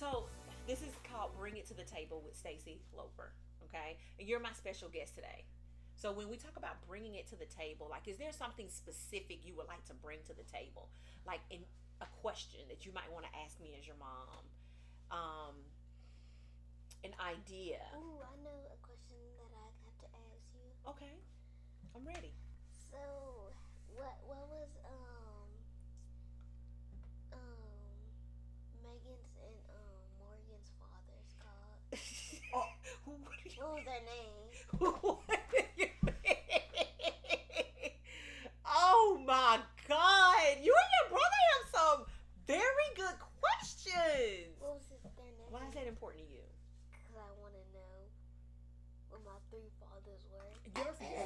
So this is called Bring It to the Table with Stacy Loper. Okay, and you're my special guest today. So when we talk about bringing it to the table, like, is there something specific you would like to bring to the table, like in a question that you might want to ask me as your mom, um, an idea? Ooh, I know a question that I have to ask you. Okay, I'm ready. So, what was Megan's and Morgan's fathers called? Oh, what do you What was their name? What do you mean? Oh my God! You and your brother have some very good questions. What was their name? Why is that important to you? Because I want to know what my three fathers were.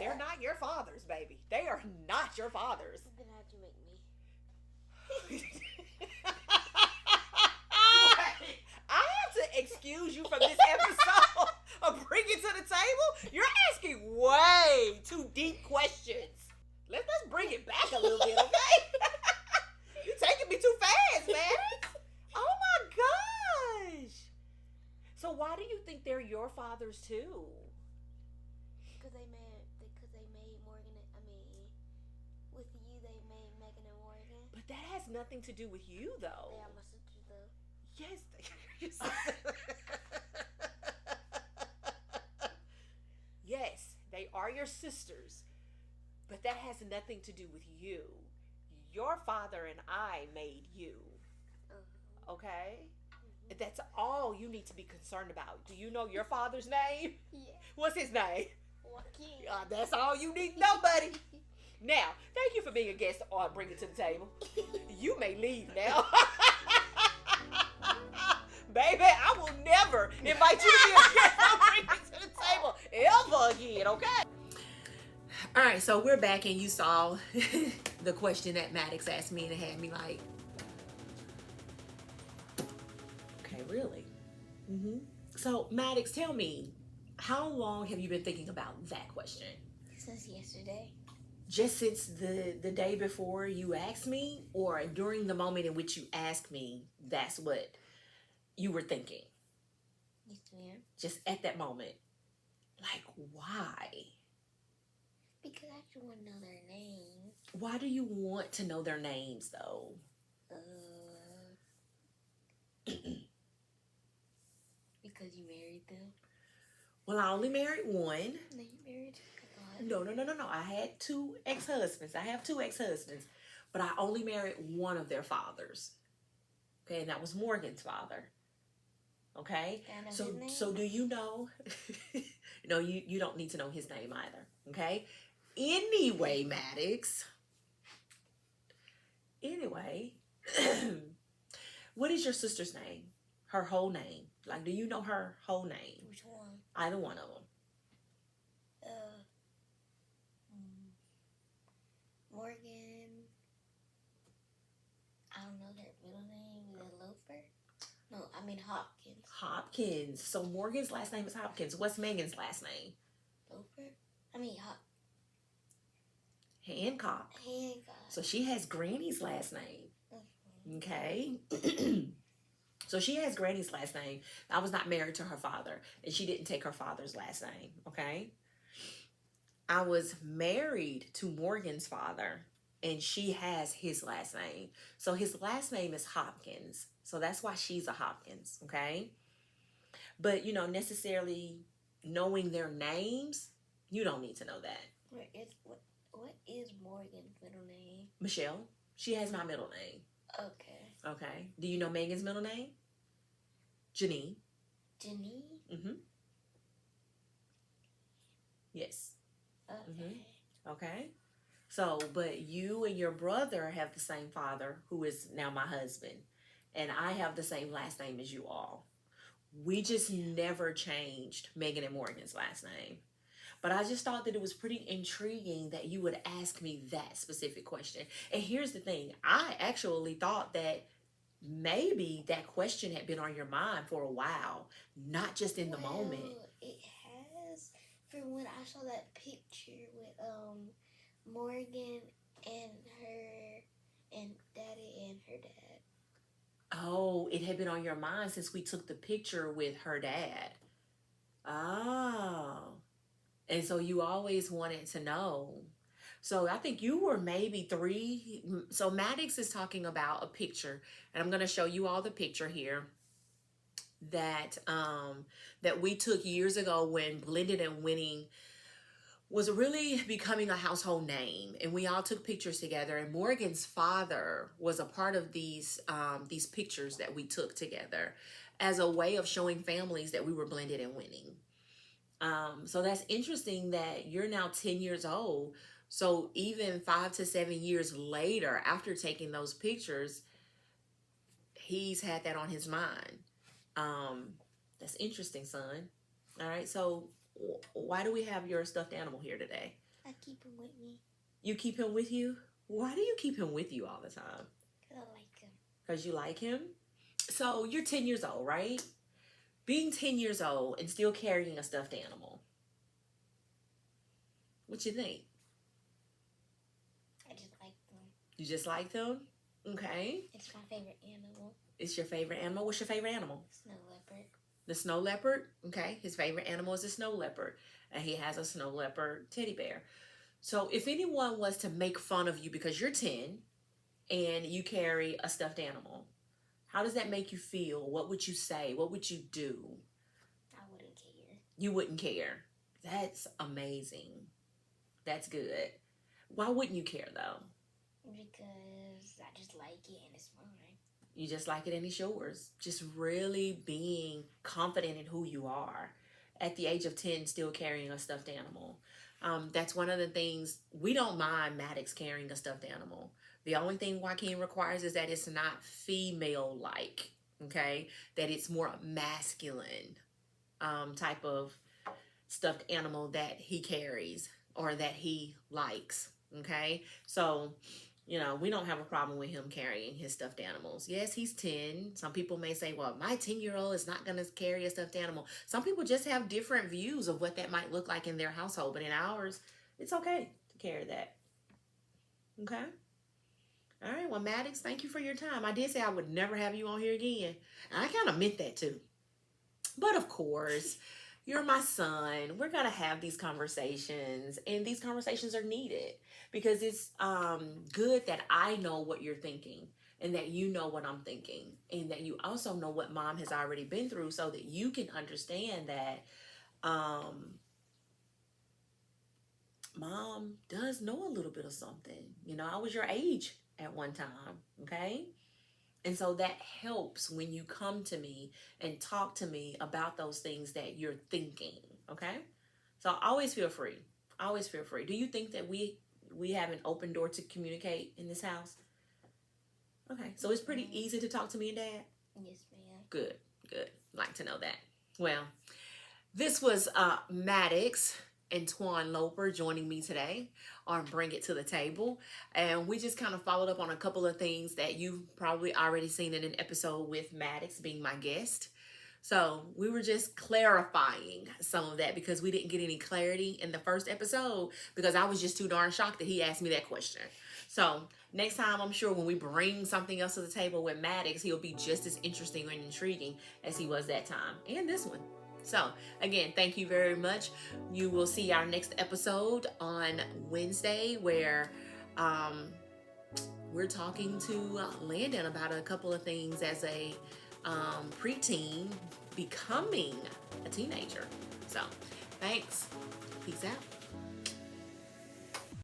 They're not your fathers, baby. They are not your fathers. Then how'd you make me? I have to excuse you from this episode of Bring It to the Table. You're asking way too deep questions. Let's bring it back a little bit, okay? You're taking me too fast, man. Oh my gosh. So why do you think they're your fathers too? Because they made Morgan. With you they made Megan and Morgan. But that has nothing to do with you, though. They are my sisters, though. Yes, your sisters. Yes, they are your sisters, but that has nothing to do with you. Your father and I made you. Okay? That's all you need to be concerned about. Do you know your father's name? Yeah. What's his name? Joaquin. That's all you need to know, buddy. Now, thank you for being a guest on Bring It to the Table. You may leave now. Baby, I will never invite you to be a guest on Bring It to the Table ever again, okay? All right, so we're back, and you saw the question that Maddox asked me, and it had me like, okay, really? So, Maddox, tell me, how long have you been thinking about that question? Since yesterday. Just since the day before you asked me, or during the moment in which you asked me, that's what you were thinking? Yes, ma'am. Just at that moment. Like, why? Because I actually want to know their names. Why do you want to know their names, though? Because you married them. Well, I only married one. No, you married a No. I had two ex-husbands. I have two ex-husbands, but I only married one of their fathers. Okay, and that was Morgan's father. Okay, so do you know? No, you don't need to know his name either. Okay. Anyway, Maddox. Anyway, what is your sister's name? Her whole name. Like, do you know her whole name? Which one? Either one of them. Morgan. I don't know their middle name. Is it Loper? No, I mean Hopkins. Hopkins. So Morgan's last name is Hopkins. What's Megan's last name? Loper? I mean Hancock. Hancock. So she has Granny's last name. Okay. So she has Granny's last name. I was not married to her father, and she didn't take her father's last name. Okay. I was married to Morgan's father, and she has his last name. So his last name is Hopkins. So that's why she's a Hopkins. Okay. But, necessarily knowing their names, you don't need to know that. What is Morgan's middle name? Michelle. She has my middle name. Okay. Okay. Do you know Megan's middle name? Janine. Janine? Mm-hmm. Yes. Okay. Okay. So, but you and your brother have the same father, who is now my husband. And I have the same last name as you all. We just never changed Megan and Morgan's last name. But I just thought that it was pretty intriguing that you would ask me that specific question. And here's the thing. I actually thought that maybe that question had been on your mind for a while, not just in the moment. It has. From when I saw that picture with Morgan and her and Daddy and her dad. Oh, it had been on your mind since we took the picture with her dad. Oh. And so you always wanted to know. So I think you were maybe 3. So Maddox is talking about a picture, and I'm going to show you all the picture here that we took years ago when Blended and Winning was really becoming a household name, and we all took pictures together. And Morgan's father was a part of these pictures that we took together as a way of showing families that we were blended and winning. So that's interesting that you're now 10 years old. So even 5 to 7 years later, after taking those pictures, he's had that on his mind. That's interesting, son. All right. So why do we have your stuffed animal here today? I keep him with me. You keep him with you? Why do you keep him with you all the time? Because I like him. Because you like him? So you're 10 years old, right? Being 10 years old and still carrying a stuffed animal. What you think? I just like them. You just like them? Okay. It's my favorite animal. It's your favorite animal? What's your favorite animal? Snow leopard. The snow leopard? Okay. His favorite animal is a snow leopard. And he has a snow leopard teddy bear. So if anyone was to make fun of you because you're 10 and you carry a stuffed animal, how does that make you feel? What would you say? What would you do? I wouldn't care. You wouldn't care. That's amazing. That's good. Why wouldn't you care though? Because I just like it and it's mine. You just like it and it's yours. Just really being confident in who you are. At the age of 10, still carrying a stuffed animal. That's one of the things. We don't mind Maddox carrying a stuffed animal. The only thing Joaquin requires is that it's not female-like, okay? That it's more masculine type of stuffed animal that he carries or that he likes, okay? So, you know, we don't have a problem with him carrying his stuffed animals. Yes, he's 10. Some people may say, well, my 10-year-old is not going to carry a stuffed animal. Some people just have different views of what that might look like in their household. But in ours, it's okay to carry that. Okay? All right. Well, Maddox, thank you for your time. I did say I would never have you on here again. And I kind of meant that too. But of course, you're my son. We're going to have these conversations. And these conversations are needed. Because it's good that I know what you're thinking and that you know what I'm thinking and that you also know what mom has already been through so that you can understand that mom does know a little bit of something. You know, I was your age at one time, okay? And so that helps when you come to me and talk to me about those things that you're thinking, okay? So always feel free. Always feel free. Do you think that we have an open door to communicate in this house? Okay, so it's pretty easy to talk to me and Dad? Yes, ma'am. Good, good. Like to know that. Well, this was Maddox and Twan Loper joining me today on Bring It to the Table. And we just kind of followed up on a couple of things that you've probably already seen in an episode with Maddox being my guest. So we were just clarifying some of that because we didn't get any clarity in the first episode because I was just too darn shocked that he asked me that question. So next time, I'm sure when we bring something else to the table with Maddox, he'll be just as interesting and intriguing as he was that time and this one. So again, thank you very much. You will see our next episode on Wednesday where we're talking to Landon about a couple of things as a preteen becoming a teenager. So thanks. Peace out.